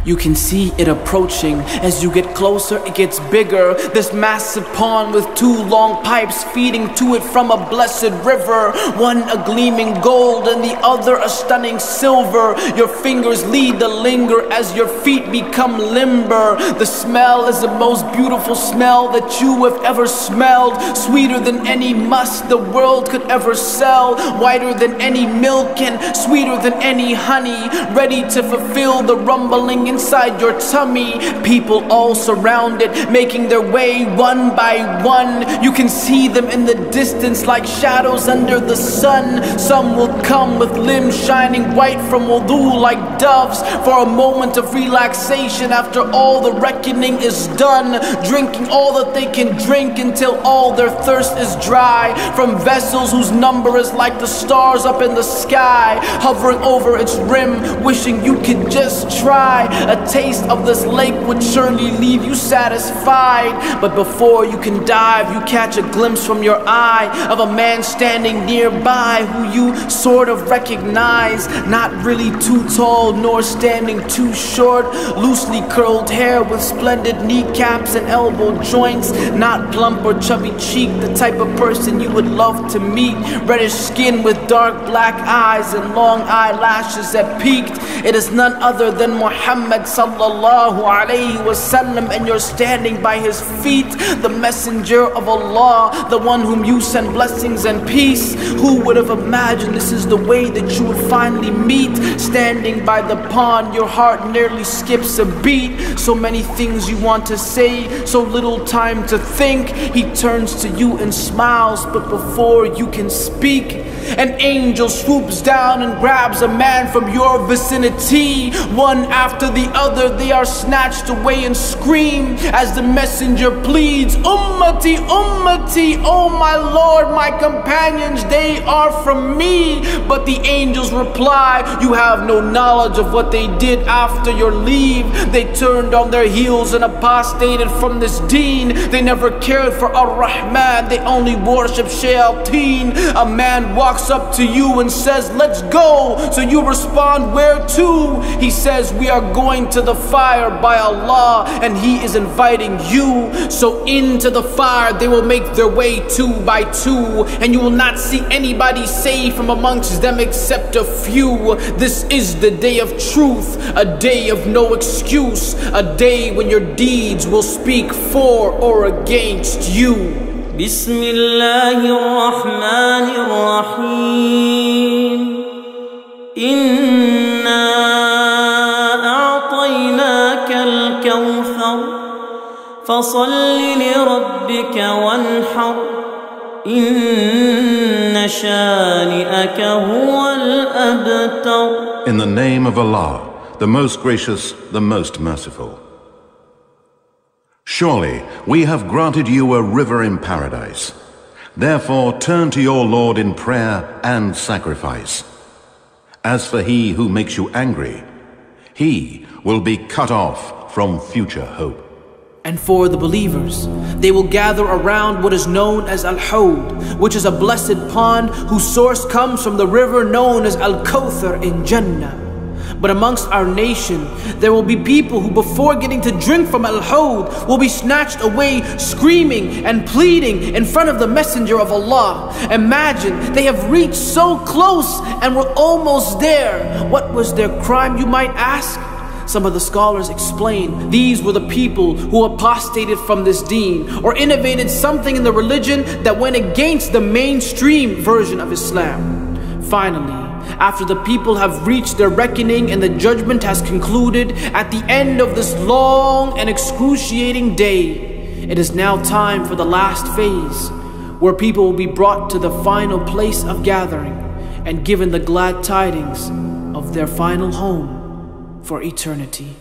You can see it approaching. As you get closer, it gets bigger. This massive pond with two long pipes feeding to it from a blessed river. One a gleaming gold and the other a stunning silver. Your fingers lead to linger as your feet become limber. The smell is the most beautiful smell that you have ever smelled. Sweeter than any musk the world could ever sell. Whiter than any milk and sweeter than any honey. Ready to fulfill the rumbling inside your tummy. People all surround it, making their way one by one. You can see them in the distance like shadows under the sun. Some will come with limbs shining white from wudu like doves, for a moment of relaxation after all the reckoning is done. Drinking all that they can drink until all their thirst is dry. From vessels whose number is like the stars up in the sky, hovering over its rim, wishing you could just try. A taste of this lake would surely leave you satisfied. But before you can dive, you catch a glimpse from your eye of a man standing nearby who you sort of recognize. Not really too tall nor standing too short. Loosely curled hair with splendid kneecaps and elbow joints. Not plump or chubby cheek, the type of person you would love to meet. Reddish skin with dark black eyes and long eyelashes that peaked. It is none other than Mohammed sallallahu alayhi wasallam, and you're standing by his feet. The messenger of Allah, the one whom you send blessings and peace. Who would have imagined this is the way that you would finally meet? Standing by the pond, your heart nearly skips a beat. So many things you want to say, so little time to think. He turns to you and smiles, but before you can speak, an angel swoops down and grabs a man from your vicinity. One after the other, they are snatched away and scream as the messenger pleads, Ummati, Ummati, oh my Lord, my companions, they are from me. But the angels reply, you have no knowledge of what they did after your leave. They turned on their heels and apostated from this deen. They never cared for Ar-Rahman, they only worship Shayateen. A man walks up to you and says, let's go. So you respond, where to? He says, we are going to the fire by Allah, and He is inviting you. So into the fire they will make their way two by two, and you will not see anybody saved from amongst them except a few. This is the day of truth, a day of no excuse, a day when your deeds will speak for or against you. بسم الله الرحمن الرحيم إنا أعطيناك الكوثر فصل لربك وانحر إن شانئك هو الأبتر. In the name of Allah, the most gracious, the most merciful. Surely we have granted you a river in paradise. Therefore turn to your Lord in prayer and sacrifice. As for he who makes you angry, he will be cut off from future hope. And for the believers, they will gather around what is known as Al-Hawd, which is a blessed pond whose source comes from the river known as Al-Kawthar in Jannah. But amongst our nation, there will be people who before getting to drink from Al-Hawd will be snatched away screaming and pleading in front of the Messenger of Allah. Imagine, they have reached so close and were almost there. What was their crime, you might ask? Some of the scholars explain these were the people who apostated from this deen or innovated something in the religion that went against the mainstream version of Islam. Finally, after the people have reached their reckoning and the judgment has concluded, at the end of this long and excruciating day, it is now time for the last phase, where people will be brought to the final place of gathering and given the glad tidings of their final home for eternity.